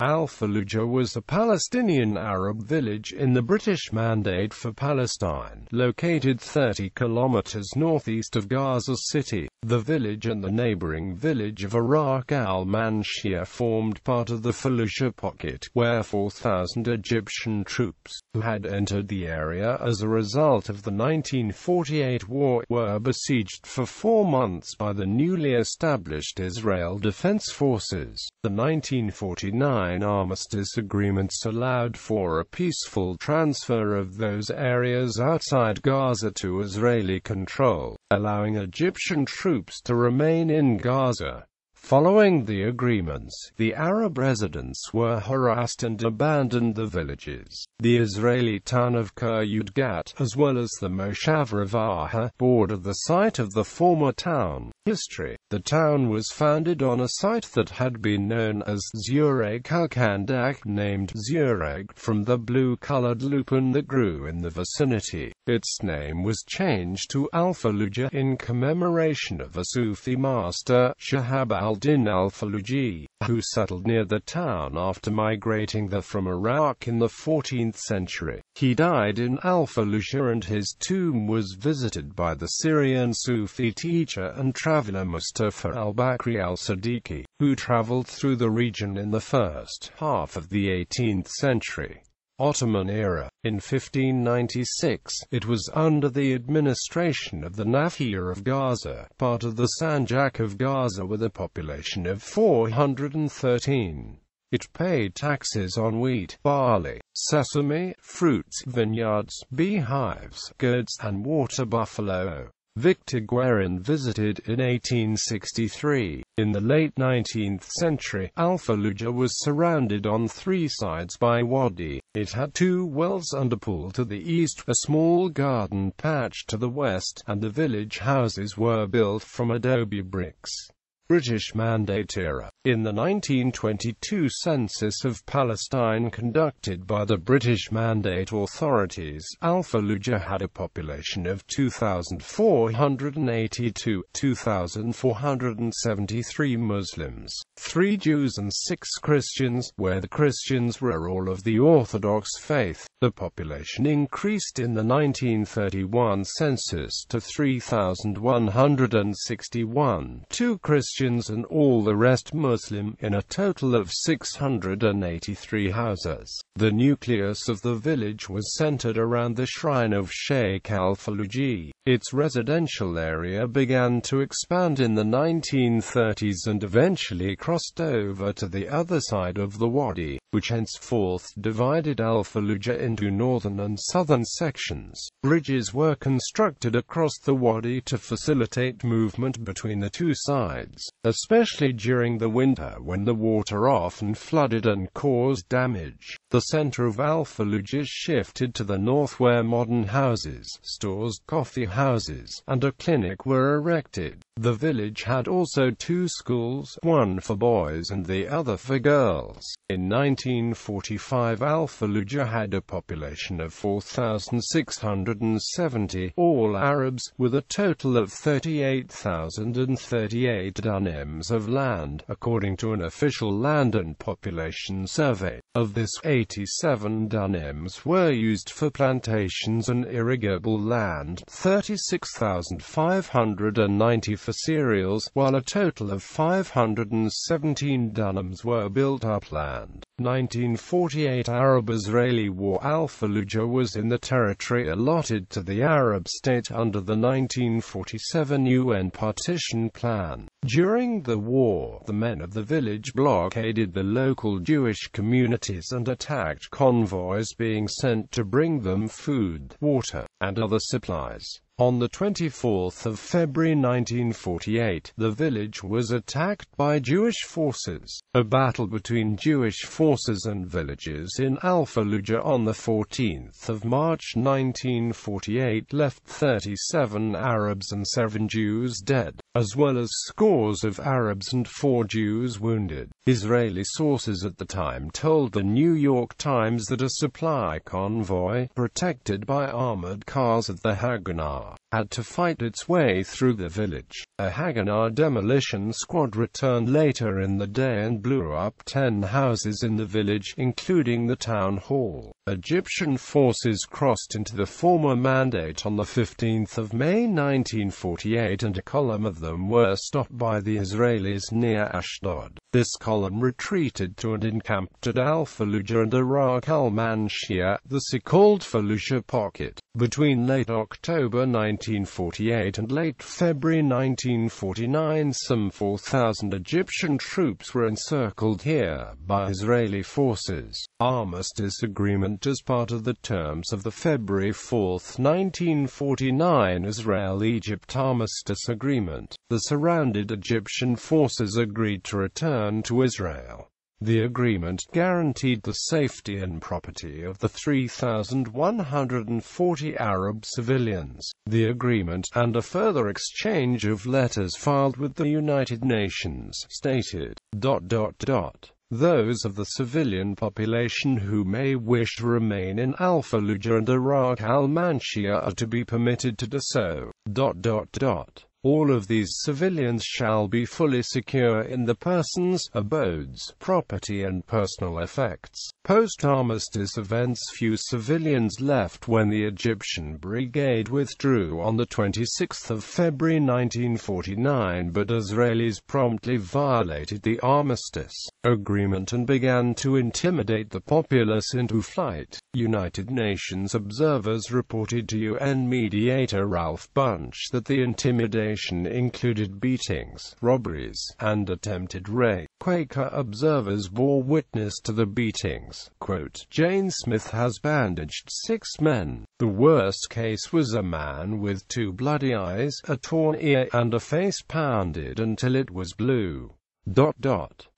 Al-Faluja was a Palestinian Arab village in the British Mandate for Palestine, located 30 kilometers northeast of Gaza City. The village and the neighbouring village of Iraq al-Manshiyya formed part of the Fallujah pocket, where 4,000 Egyptian troops, who had entered the area as a result of the 1948 war, were besieged for 4 months by the newly established Israel Defense Forces. The 1949 Armistice Agreements allowed for a peaceful transfer of those areas outside Gaza to Israeli control, allowing Egyptian troops to remain in Gaza. Following the agreements, the Arab residents were harassed and abandoned the villages. The Israeli town of Kiryat Gat, as well as the Moshav Ravaha, border the site of the former town. History: the town was founded on a site that had been known as Zureg al-Kandak, named Zureg from the blue-colored lupin that grew in the vicinity. Its name was changed to Al-Faluja in commemoration of a Sufi master, Shahab al-Din al-Faluji, who settled near the town after migrating there from Iraq in the 14th century. He died in Al-Faluja and his tomb was visited by the Syrian Sufi teacher and traveler Mustafa al-Bakri al-Siddiqui, who traveled through the region in the first half of the 18th century. Ottoman era. In 1596, it was under the administration of the Nahiyya of Gaza, part of the Sanjak of Gaza with a population of 413. It paid taxes on wheat, barley, sesame, fruits, vineyards, beehives, goods, and water buffalo. Victor Guerin visited in 1863. In the late 19th century, Al-Faluja was surrounded on 3 sides by wadi. It had 2 wells and a pool to the east, a small garden patch to the west, and the village houses were built from adobe bricks. British Mandate era. In the 1922 census of Palestine conducted by the British Mandate authorities, Al-Faluja had a population of 2,482, 2,473 Muslims, 3 Jews and 6 Christians, where the Christians were all of the Orthodox faith. The population increased in the 1931 census to 3,161, 2 Christians and all the rest Muslim, in a total of 683 houses. The nucleus of the village was centered around the shrine of Sheikh al-Faluji. Its residential area began to expand in the 1930s and eventually crossed over to the other side of the wadi, which henceforth divided Al-Faluja into northern and southern sections. Bridges were constructed across the wadi to facilitate movement between the 2 sides, especially during the winter when the water often flooded and caused damage. The center of Al-Faluja shifted to the north where modern houses, stores, coffee houses, and a clinic were erected. The village had also 2 schools, one for boys and the other for girls. In 1945 Al-Faluja had a population of 4,670, all Arabs, with a total of 38,038 dunams of land, according to an official land and population survey. Of this, 87 dunams were used for plantations and irrigable land, 36,590 for cereals, while a total of 517 dunams were built upland. 1948 Arab-Israeli War. Al-Faluja was in the territory allotted to the Arab state under the 1947 UN partition plan. During the war, the men of the village blockaded the local Jewish communities and attacked convoys being sent to bring them food, water, and other supplies. On the 24th of February 1948, the village was attacked by Jewish forces. A battle between Jewish forces and villagers in Al-Faluja on the 14th of March 1948 left 37 Arabs and 7 Jews dead, as well as scores of Arabs and 4 Jews wounded. Israeli sources at the time told the New York Times that a supply convoy, protected by armored cars at the Haganah, had to fight its way through the village. A Haganah demolition squad returned later in the day and blew up 10 houses in the village, including the town hall. Egyptian forces crossed into the former Mandate on the 15th of May 1948, and a column of them were stopped by the Israelis near Ashdod. This column retreated to and encamped at Al-Faluja and Iraq al-Manshiyya, the so-called Fallujah pocket. Between late October 1948 and late February 1949, some 4,000 Egyptian troops were encircled here by Israeli forces. Armistice Agreement. As part of the terms of the February 4, 1949 Israel-Egypt Armistice Agreement, the surrounded Egyptian forces agreed to return to Israel. The agreement guaranteed the safety and property of the 3,140 Arab civilians. The agreement, and a further exchange of letters filed with the United Nations, stated, those of the civilian population who may wish to remain in Al-Faluja and Iraq al-Manshiyya are to be permitted to do so. All of these civilians shall be fully secure in the persons, abodes, property and personal effects. Post-armistice events. Few civilians left when the Egyptian brigade withdrew on the 26th of February 1949, but Israelis promptly violated the Armistice Agreement and began to intimidate the populace into flight. United Nations observers reported to UN mediator Ralph Bunche that the intimidation included beatings, robberies, and attempted rape. Quaker observers bore witness to the beatings. Quote, Jane Smith has bandaged 6 men. The worst case was a man with 2 bloody eyes, a torn ear, and a face pounded until it was blue.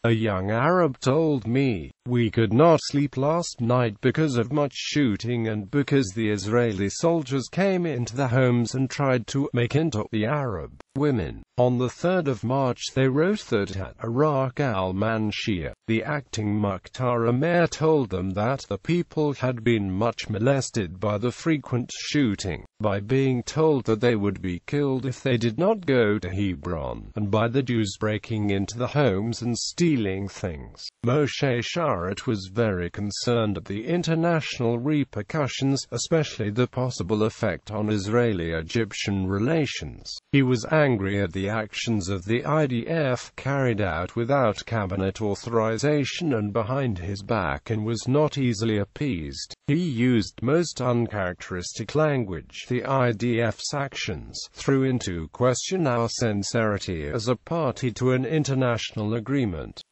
A young Arab told me, "We could not sleep last night because of much shooting and because the Israeli soldiers came into the homes and tried to make into the Arab women." On the 3rd of March they wrote that at Iraq al-Manshiyya, the acting Mukhtar mayor told them that the people had been much molested by the frequent shooting, by being told that they would be killed if they did not go to Hebron, and by the Jews breaking into the homes and stealing things. Moshe Sharet was very concerned at the international repercussions, especially the possible effect on Israeli-Egyptian relations. He was angry at the actions of the IDF carried out without cabinet authorization and behind his back, and was not easily appeased. He used most uncharacteristic language. The IDF's actions threw into question our sincerity as a party to an international agreement.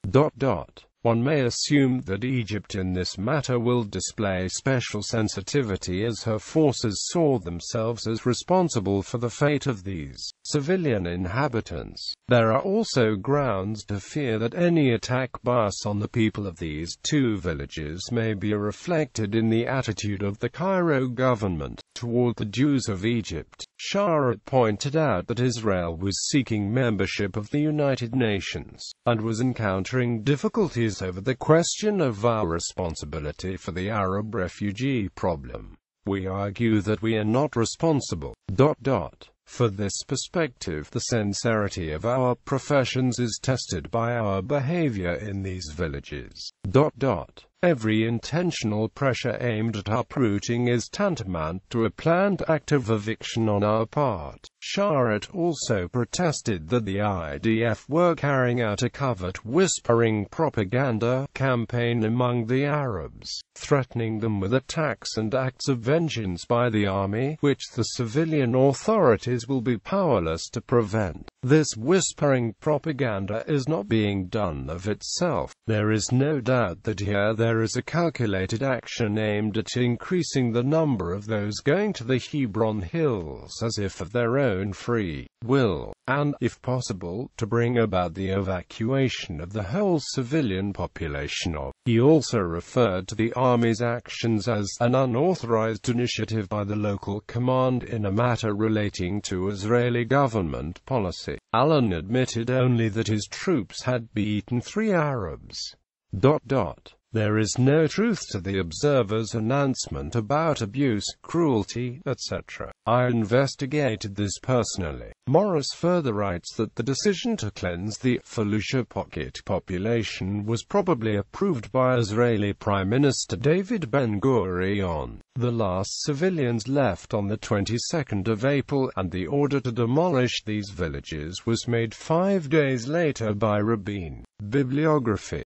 One may assume that Egypt in this matter will display special sensitivity, as her forces saw themselves as responsible for the fate of these civilian inhabitants. There are also grounds to fear that any attack by us on the people of these 2 villages may be reflected in the attitude of the Cairo government toward the Jews of Egypt. Sharet pointed out that Israel was seeking membership of the United Nations, and was encountering difficulties over the question of our responsibility for the Arab refugee problem. We argue that we are not responsible. For this perspective, the sincerity of our professions is tested by our behavior in these villages. Every intentional pressure aimed at uprooting is tantamount to a planned act of eviction on our part. Sharet also protested that the IDF were carrying out a covert whispering propaganda campaign among the Arabs, threatening them with attacks and acts of vengeance by the army, which the civilian authorities will be powerless to prevent. This whispering propaganda is not being done of itself. There is no doubt that here there is a calculated action aimed at increasing the number of those going to the Hebron Hills as if of their own free will, and, if possible, to bring about the evacuation of the whole civilian population of. He also referred to the Army's actions as an unauthorized initiative by the local command in a matter relating to Israeli government policy. Allen admitted only that his troops had beaten 3 Arabs. There is no truth to the observer's announcement about abuse, cruelty, etc. I investigated this personally. Morris further writes that the decision to cleanse the Fallujah pocket population was probably approved by Israeli Prime Minister David Ben-Gurion. The last civilians left on the 22nd of April, and the order to demolish these villages was made 5 days later by Rabin. Bibliography.